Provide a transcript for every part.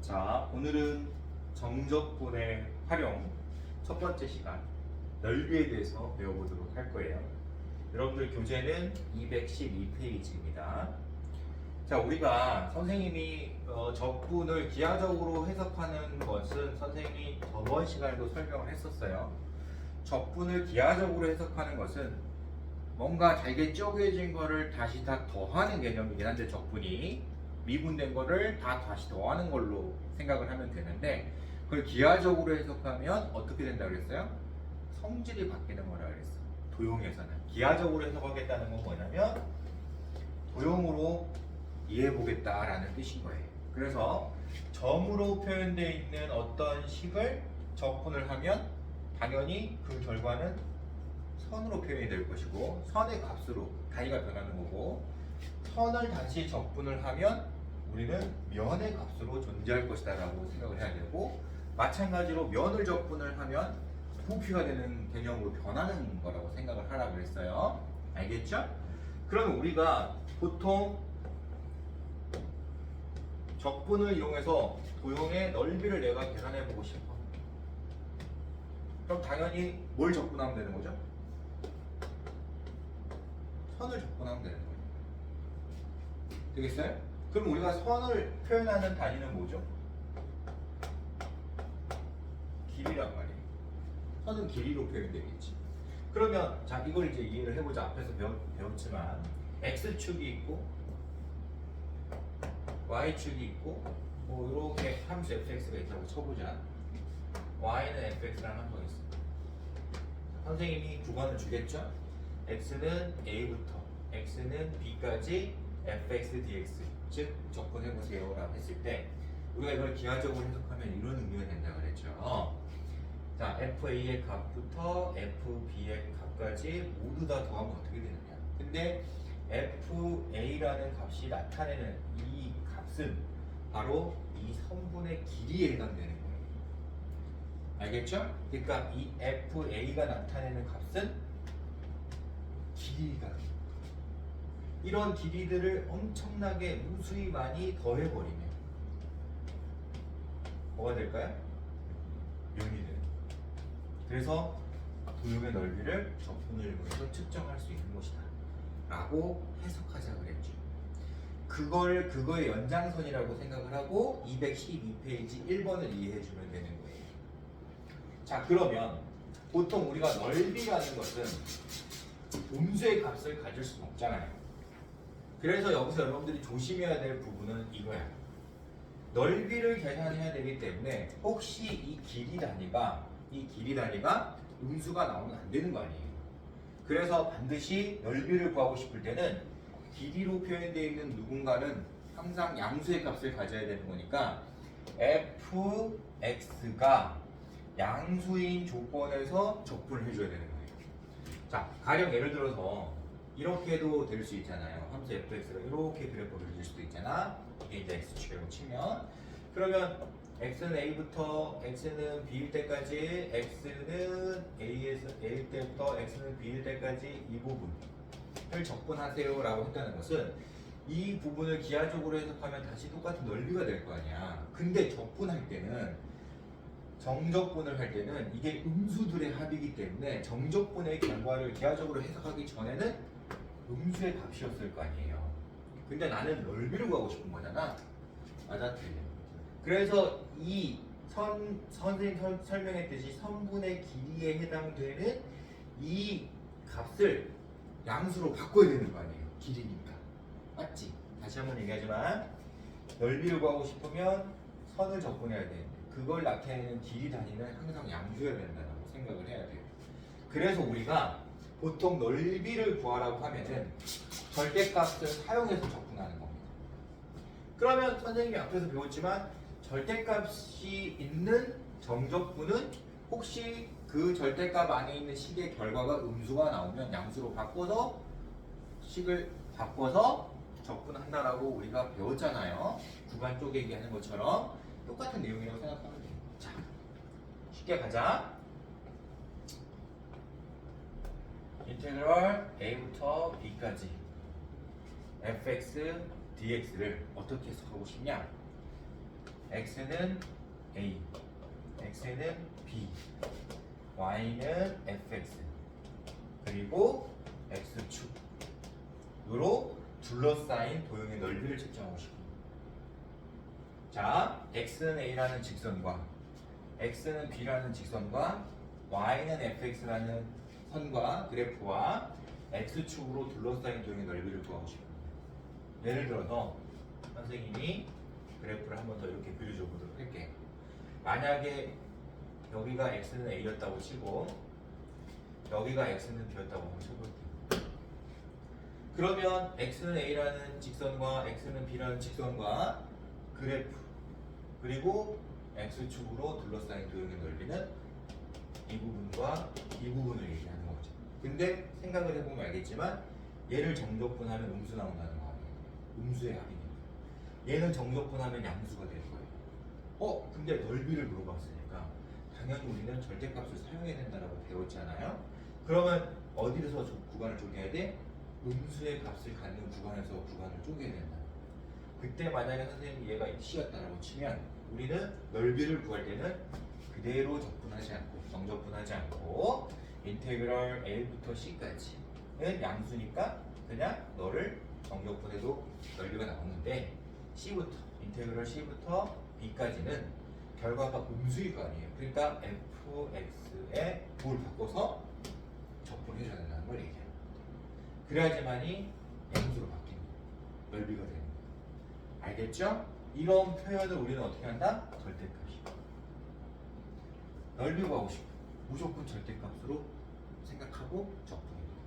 자, 오늘은 정적분의 활용 첫 번째 시간 넓이에 대해서 배워보도록 할 거예요. 여러분들 교재는 212페이지입니다. 자, 우리가 선생님이 적분을 기하적으로 해석하는 것은 선생님이 저번 시간에도 설명을 했었어요. 적분을 기하적으로 해석하는 것은 뭔가 잘게 쪼개진 거를 다시 다 더하는 개념이긴 한데, 적분이 미분된 거를 다 다시 더하는 걸로 생각을 하면 되는데, 그걸 기하적으로 해석하면 어떻게 된다 그랬어요? 성질이 바뀌는 거라 그랬어. 도형에서는 기하적으로 해석하겠다는 건 뭐냐면 도형으로 이해해 보겠다라는 뜻인 거예요. 그래서 점으로 표현되어 있는 어떤 식을 적분을 하면 당연히 그 결과는 선으로 표현이 될 것이고, 선의 값으로 단위가 변하는 거고, 선을 다시 적분을 하면 우리는 면의 값으로 존재할 것이다 라고 생각을 해야 되고, 마찬가지로 면을 적분을 하면 부피가 되는 개념으로 변하는 거라고 생각을 하라 그랬어요. 알겠죠? 그러면 우리가 보통 적분을 이용해서 도형의 넓이를 내가 계산해 보고 싶어. 그럼 당연히 뭘 적분하면 되는 거죠? 선을 적분하면 되는 거예요. 되겠어요? 그럼 우리가 선을 표현하는 단위는 뭐죠? 길이란 말이에요. 선은 길이로 표현되겠지. 그러면 자, 이걸 이제 이해를 해보자. 앞에서 배웠지만 x축이 있고 y축이 있고 뭐 이렇게 함수 fx가 있다고 쳐보자. y는 fx라는 함수가 있어. 선생님이 구간을 주겠죠? x는 a부터 x는 b까지 fx dx, 즉 적분해보세요 라고 했을 때 우리가 이걸 기하적으로 해석하면 이런 의미가 된다 그랬죠. 자, fa의 값부터 fb의 값까지 모두 다 더하면 어떻게 되느냐. 근데 fa라는 값이 나타내는 이 값은 바로 이 선분의 길이에 해당되는 거예요. 알겠죠? 그러니까 이 fa가 나타내는 값은 길이가, 이런 길이들을 엄청나게 무수히 많이 더해버리면 뭐가 될까요? 면이 돼요. 그래서 도형의 넓이를 적분을 이용해서 측정할 수 있는 것이다 라고 해석하자 그랬죠. 그거의 연장선이라고 생각을 하고 212페이지 1번을 이해해주면 되는 거예요. 자, 그러면 보통 우리가 넓이라는 것은 음수의 값을 가질 수는 없잖아요. 그래서 여기서 여러분들이 조심해야 될 부분은 이거야. 넓이를 계산해야 되기 때문에 혹시 이 길이 단위가 음수가 나오면 안 되는 거 아니에요. 그래서 반드시 넓이를 구하고 싶을 때는 길이로 표현되어 있는 누군가는 항상 양수의 값을 가져야 되는 거니까 fx가 양수인 조건에서 적분을 해줘야 되는 거예요. 자, 가령 예를 들어서 이렇게도 될 수 있잖아요. 함수 fx가 이렇게 그래프를 그릴 수도 있잖아. 이게 이제 x축이라고 치면, 그러면 x는 a부터 x는 b일 때까지, x는 a일 때부터 x는 b일 때까지 이 부분을 적분하세요 라고 했다는 것은 이 부분을 기하적으로 해석하면 다시 똑같은 넓이가 될 거 아니야. 근데 적분할 때는, 정적분을 할 때는 이게 음수들의 합이기 때문에 정적분의 결과를 기하적으로 해석하기 전에는 음수의 값이었을 거 아니에요. 근데 나는 넓이를 구하고 싶은 거잖아. 맞아, 틀려. 그래서 이 선생님 설명했듯이 선분의 길이에 해당되는 이 값을 양수로 바꿔야 되는 거 아니에요. 길이니까. 맞지? 다시 한번 얘기하지만 넓이를 구하고 싶으면 선을 적분해야 되는데 그걸 나타내는 길이 단위는 항상 양수여야 된다고 생각을 해야 돼요. 그래서 우리가 보통 넓이를 구하라고 하면은 절대값을 사용해서 적분하는 겁니다. 그러면 선생님이 앞에서 배웠지만 절대값이 있는 정적분은 혹시 그 절대값 안에 있는 식의 결과가 음수가 나오면 양수로 바꿔서 식을 바꿔서 적분한다라고 우리가 배웠잖아요. 구간 쪼개기 하는 것처럼 똑같은 내용이라고 생각하면 돼요. 자, 쉽게 가자. 인테그럴 a부터 b까지 fx dx를 어떻게 해석하고 싶냐? x는 a, x는 b, y는 fx, 그리고 x축으로 둘러싸인 도형의 넓이를 측정하고 싶습니다. 자, x는 a라는 직선과 x는 b라는 직선과 y는 fx라는 선과 그래프와 x축으로 둘러싸인 도형의 넓이를 구하고 싶습니다. 예를 들어서 선생님이 그래프를 한 번 더 이렇게 그려줘 보도록 할게요. 만약에 여기가 x는 a였다고 치고 여기가 x는 b였다고 한번 쳐볼게요. 그러면 x는 a라는 직선과 x는 b라는 직선과 그래프 그리고 x축으로 둘러싸인 도형의 넓이는 이 부분과 이 부분을 얘기하는 거죠. 근데 생각을 해보면 알겠지만 얘를 정적분하면 음수 나온다는 거 아니에요. 음수의 합이니까. 얘는 정적분하면 양수가 될 거예요. 근데 넓이를 물어봤으니까 당연히 우리는 절대값을 사용해야 된다고 배웠잖아요. 그러면 어디서 구간을 쪼개야 돼? 음수의 값을 갖는 구간에서 구간을 쪼개야 된다. 그때 만약에 선생님이 얘가 C였다라고 치면 우리는 넓이를 구할 때는 그대로 적분하지 않고 정적분하지 않고 인테그럴 A부터 C까지는 양수니까 그냥 너를 정적분해도 넓이가 나오는데 C부터 인테그럴 C부터 B까지는 결과가 음수일 거 아니에요. 그러니까 fx에 뭘 바꿔서 적분해줘야 된다는 걸 얘기해요. 그래야지만이 양수로 바뀌는 거예요. 넓이가 되는 거예요. 알겠죠? 이런 표현을 우리는 어떻게 한다? 절대값이. 넓이 구하고 싶어. 무조건 절대값으로 생각하고 적분해야 돼요.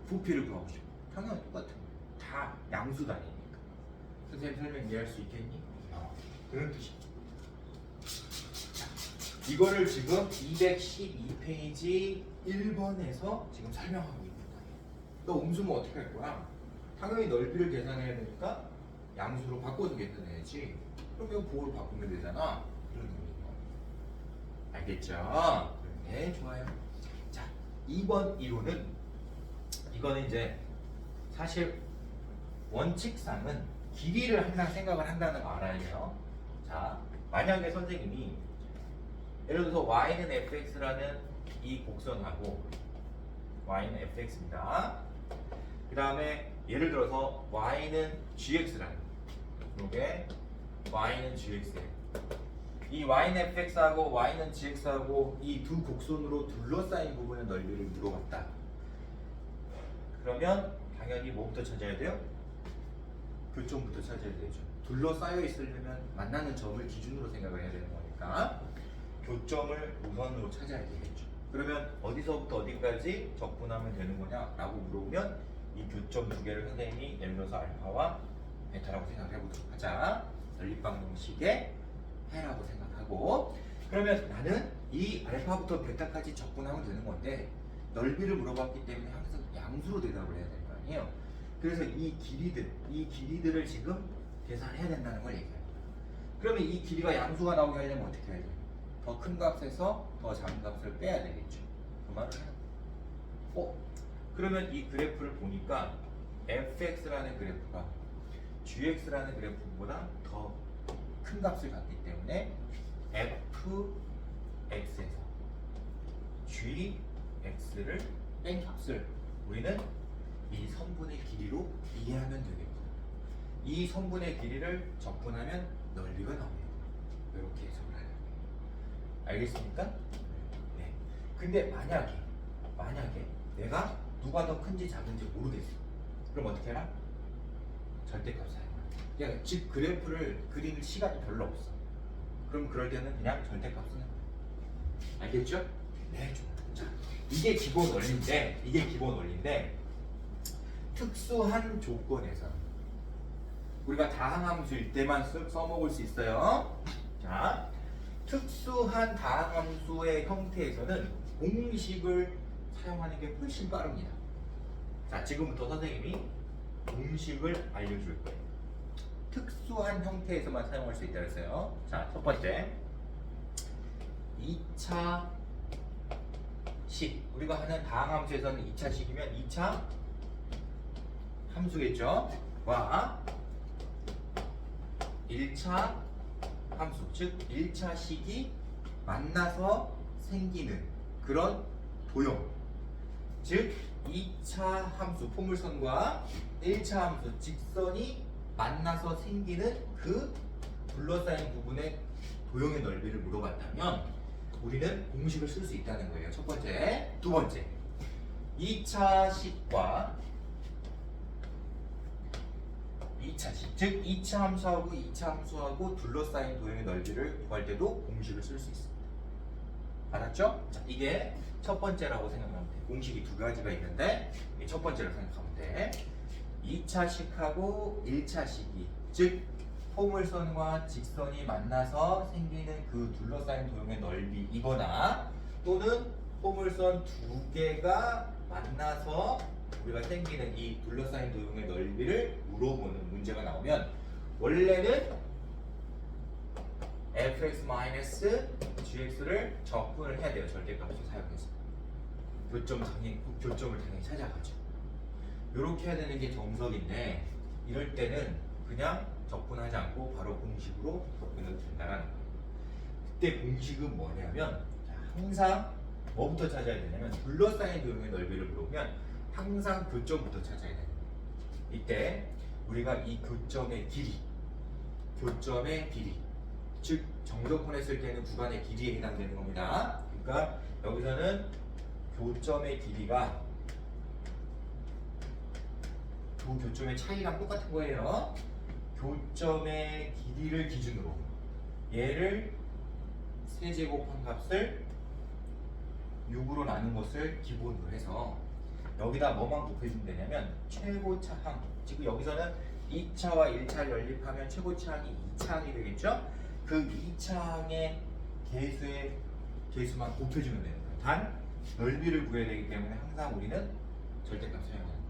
부피를 구하고 싶어. 당연히 똑같은 거예요. 다 양수 단위니까. 선생님 설명 이해할 수 있겠니? 그런 뜻이죠. 이거를 지금 212페이지 1번에서 지금 설명하고 있는 거예요. 너 음수면 어떻게 할 거야? 당연히 넓이를 계산해야 되니까 양수로 바꿔서 계산해야지. 그러면 보호를 바꾸면 되잖아. 이런 의미예요. 알겠죠? 네, 좋아요. 자, 2번 이론은 이거는 이제 사실 원칙상은 길이를 항상 생각을 한다는 거 알아야 돼요. 자, 만약에 선생님이 예를 들어서 y는 fx라는 이 곡선하고 y는 fx입니다. 그 다음에 예를 들어서 y는 gx라는 이게 y는 gx예요. 이 y는 fx하고 y는 gx하고 이 두 곡선으로 둘러싸인 부분의 넓이를 물어봤다. 그러면 당연히 뭐부터 찾아야 돼요? 교점부터 찾아야 되죠. 둘러싸여 있으려면 만나는 점을 기준으로 생각을 해야 되는 거니까 교점을 우선으로 찾아야 되겠죠. 그러면 어디서부터 어디까지 적분하면 되는 거냐 라고 물어보면 이 교점 두 개를 선생님이 예를 들어서 알파와 베타라고 생각을 해보도록 하자. 연립방정식의 해라고 생각하고, 그러면 나는 이 알파부터 베타까지 적분하면 되는 건데 넓이를 물어봤기 때문에 항상 양수로 대답을 해야 될 거 아니에요. 그래서 이 길이들을 지금 계산해야 된다는 걸 얘기해요. 그러면 이 길이가 양수가 나오게 하려면 어떻게 해야 돼요? 더 큰 값에서 더 작은 값을 빼야 되겠죠. 그 말을 해요. 그러면 이 그래프를 보니까 fx라는 그래프가 gx라는 그래프보다 더 큰 값을 갖기 때문에 fx에서 gx를 뺀 값을 우리는 이 선분의 길이로 이해하면 되겠고, 이 선분의 길이를 적분하면 넓이가 나옵니다. 이렇게 해석을 하는 거예요. 알겠습니까? 네. 근데 만약에 내가 누가 더 큰지 작은지 모르겠어. 그럼 어떻게 해라? 절대값 사용하라. 그러니까 즉 그래프를 그릴 시간이 별로 없어. 그럼 그럴 때는 그냥 절대값 쓰는 거야. 알겠죠? 네, 좋아. 자, 이게 기본 원리인데 특수한 조건에서 우리가 다항함수일 때만 써먹을 수 있어요. 자, 특수한 다항함수의 형태에서는 공식을 사용하는 게 훨씬 빠릅니다. 자, 지금부터 선생님이 공식을 알려줄 거예요. 특수한 형태에서만 사용할 수 있다고 했어요. 자, 첫 번째 2차 식. 우리가 하는 다항함수에서는 2차 식이면 2차 함수겠죠? 와 1차 함수, 즉 1차식이 만나서 생기는 그런 도형, 즉 2차 함수 포물선과 1차 함수 직선이 만나서 생기는 그 둘러싸인 부분의 도형의 넓이를 물어봤다면 우리는 공식을 쓸 수 있다는 거예요. 첫 번째. 두 번째, 2차식과 2차식, 즉 2차 함수하고 2차 함수하고 둘러싸인 도형의 넓이를 구할 때도 공식을 쓸 수 있습니다. 알았죠? 자, 이게 첫 번째라고 생각하면 돼. 공식이 두 가지가 있는데 이게 첫 번째라고 생각하면 돼. 2차식하고 1차식이, 즉 포물선과 직선이 만나서 생기는 그 둘러싸인 도형의 넓이이거나 또는 포물선 두 개가 만나서 우리가 생기는 이 둘러싸인 도형의 넓이를 물어보는 문제가 나오면 원래는 fx-gx를 적분을 해야 돼요. 절대값을 사용해서 교점을 당연히 찾아가죠. 이렇게 해야 되는 게 정석인데 이럴 때는 그냥 적분하지 않고 바로 공식으로 접근해도 된다는 거예요. 그때 공식은 뭐냐면 항상 뭐부터 찾아야 되냐면 둘러싸인 도형의 넓이를 물어보면 항상 교점부터 찾아야 돼요. 이때 우리가 이 교점의 길이, 즉 정적분했을 때는 구간의 길이에 해당되는 겁니다. 그러니까 여기서는 교점의 길이가 두 교점의 차이랑 똑같은 거예요. 교점의 길이를 기준으로 얘를 세제곱한 값을 6으로 나눈 것을 기본으로 해서 여기다 뭐만 곱해주면 되냐면 최고차항, 지금 여기서는 2차와 1차를 연립하면 최고차항이 2차항이 되겠죠? 그 2차항의 개수만 곱해주면 되는 거예요. 단 넓이를 구해야 되기 때문에 항상 우리는 절대값 사용하는 거예요.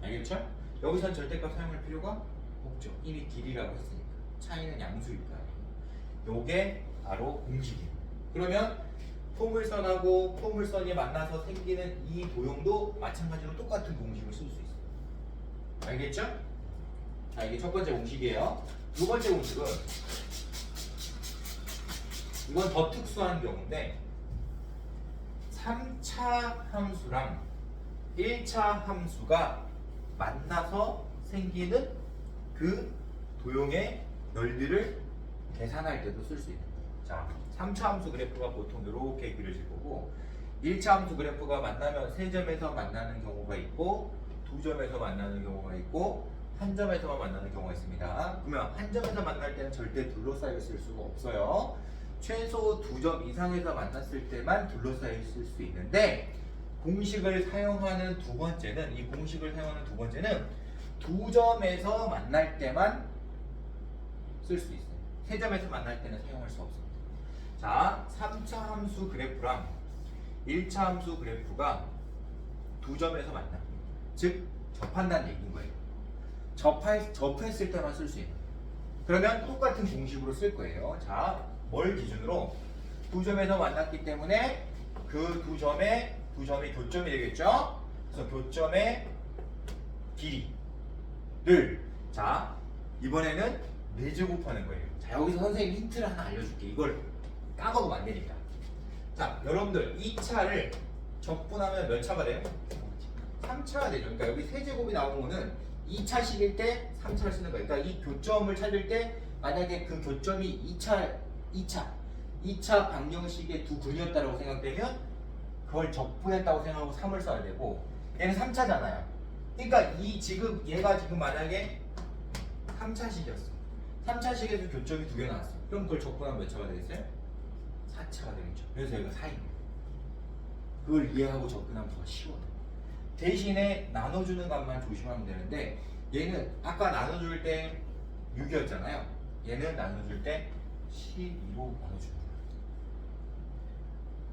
알겠죠? 여기선 절대값 사용할 필요가 없죠. 이미 길이라고 했으니까. 차이는 양수니까. 요게 바로 공식이에요. 그러면 포물선하고 포물선이 만나서 생기는 이 도형도 마찬가지로 똑같은 공식을 쓸 수 있어요. 알겠죠? 자, 이게 첫 번째 공식이에요. 두 번째 공식은 이건 더 특수한 경우인데 3차 함수랑 1차 함수가 만나서 생기는 그 도형의 넓이를 계산할 때도 쓸 수 있는 거예요. 자, 3차 함수 그래프가 보통 이렇게 그려질 거고 1차 함수 그래프가 만나면 3점에서 만나는 경우가 있고 2점에서 만나는 경우가 있고 한 점에서만 만나는 경우가 있습니다. 그러면 한 점에서 만날 때는 절대 둘러싸여 있을 수가 없어요. 최소 2점 이상에서 만났을 때만 둘러싸여 있을 수 있는데 공식을 사용하는 두 번째는 2점에서 만날 때만 쓸 수 있어요. 3점에서 만날 때는 사용할 수 없습니다. 자, 3차 함수 그래프랑 1차 함수 그래프가 2점에서 만나. 즉 접한다는 얘기인 거예요. 접했을 때만 쓸 수 있는. 그러면 똑같은 공식으로 쓸 거예요. 자, 뭘 기준으로? 2점에서 만났기 때문에 그 두 점의 교점이 되겠죠? 그래서 교점의 길이를 자, 이번에는 4제곱하는 거예요. 자, 여기서 선생님이 힌트를 하나 알려줄게. 이걸 까먹으면 안 되니까. 자, 여러분들 2차를 적분하면 몇 차가 돼요? 3차가 되죠. 그러니까 여기 세제곱이 나온 거는 2차식일 때 3차를 쓰는 거예요. 그러니까 이 교점을 찾을 때 만약에 그 교점이 2차 방정식의 두 근이었다고 생각되면 그걸 적분했다고 생각하고 3을 써야 되고 얘는 3차잖아요. 그러니까 얘가 지금 만약에 3차식이었어. 3차식에서 교점이 2개 나왔어. 그럼 그걸 적분하면 몇 차가 되겠어요? 4차가 되겠죠. 그래서 여기가 4인 거예요. 그걸 이해하고 접근하면 더 쉬워요. 대신에 나눠주는 값만 조심하면 되는데 얘는 아까 나눠줄 때 6이었잖아요. 얘는 나눠줄 때 12로 나눠주는 거예요.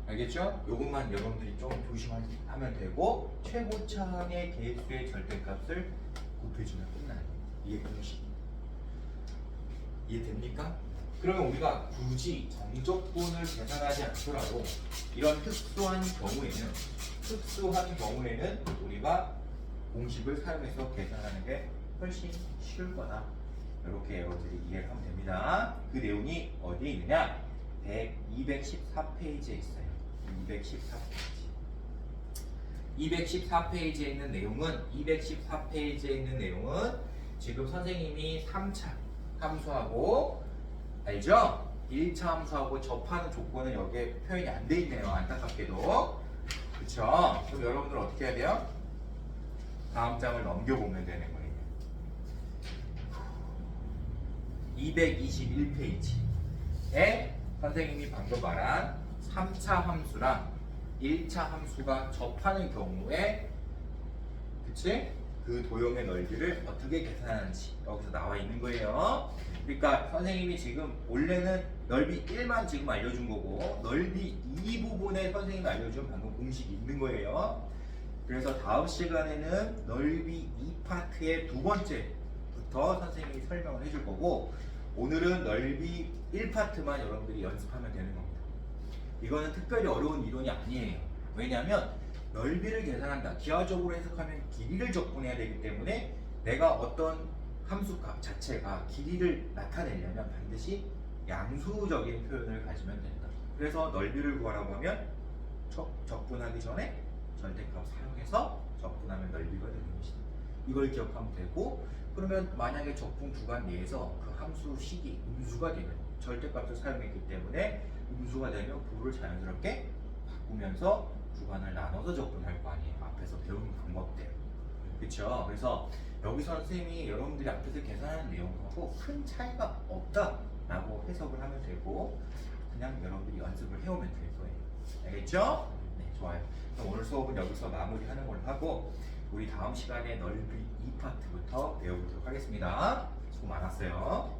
알겠죠? 요것만 여러분들이 좀 조심하면 되고 최고차항의 개수의 절대값을 곱해주면 끝나요. 이게 공식입니다. 이해됩니까? 그러면 우리가 굳이 정적분을 계산하지 않더라도 이런 특수한 경우에는 우리가 공식을 사용해서 계산하는 게 훨씬 쉬울 거다 이렇게 여러분들이 이해를 하면 됩니다. 그 내용이 어디에 있느냐? 214페이지에 있어요. 214페이지. 214페이지에 있는 내용은 지금 선생님이 3차 함수하고 알죠? 1차 함수하고 접하는 조건은 여기에 표현이 안 돼 있네요. 안타깝게도. 그쵸? 그럼 여러분들 어떻게 해야 돼요? 다음 장을 넘겨보면 되는 거예요. 221페이지에 선생님이 방금 말한 3차 함수랑 1차 함수가 접하는 경우에 그치? 그 도형의 넓이를 어떻게 계산하는지 여기서 나와 있는 거예요. 그러니까 선생님이 지금 원래는 넓이 1만 지금 알려준 거고 넓이 2 부분에 선생님이 알려준 방금 공식이 있는 거예요. 그래서 다음 시간에는 넓이 2파트의 두 번째부터 선생님이 설명을 해줄 거고 오늘은 넓이 1파트만 여러분들이 연습하면 되는 겁니다. 이거는 특별히 어려운 이론이 아니에요. 왜냐하면 넓이를 계산한다. 기하적으로 해석하면 길이를 적분해야 되기 때문에 내가 어떤 함수값 자체가 길이를 나타내려면 반드시 양수적인 표현을 가지면 된다. 그래서 넓이를 구하라고 하면 적분하기 전에 절대값 사용해서 적분하면 넓이가 되는 것이다. 이걸 기억하면 되고 그러면 만약에 적분 구간 내에서 그 함수 식이 음수가 되면 절대값을 사용했기 때문에 음수가 되면 부를 자연스럽게 바꾸면서 구간을 나눠서 적분할 거 아니에요. 앞에서 배운 방법대로. 그렇죠? 그래서 여기서 선생님이 여러분들이 앞에서 계산하는 내용하고 큰 차이가 없다라고 해석을 하면 되고 그냥 여러분들이 연습을 해오면 될 거예요. 알겠죠? 네, 좋아요. 그럼 오늘 수업은 여기서 마무리하는 걸로 하고 우리 다음 시간에 넓이 2파트부터 배워보도록 하겠습니다. 수고 많았어요.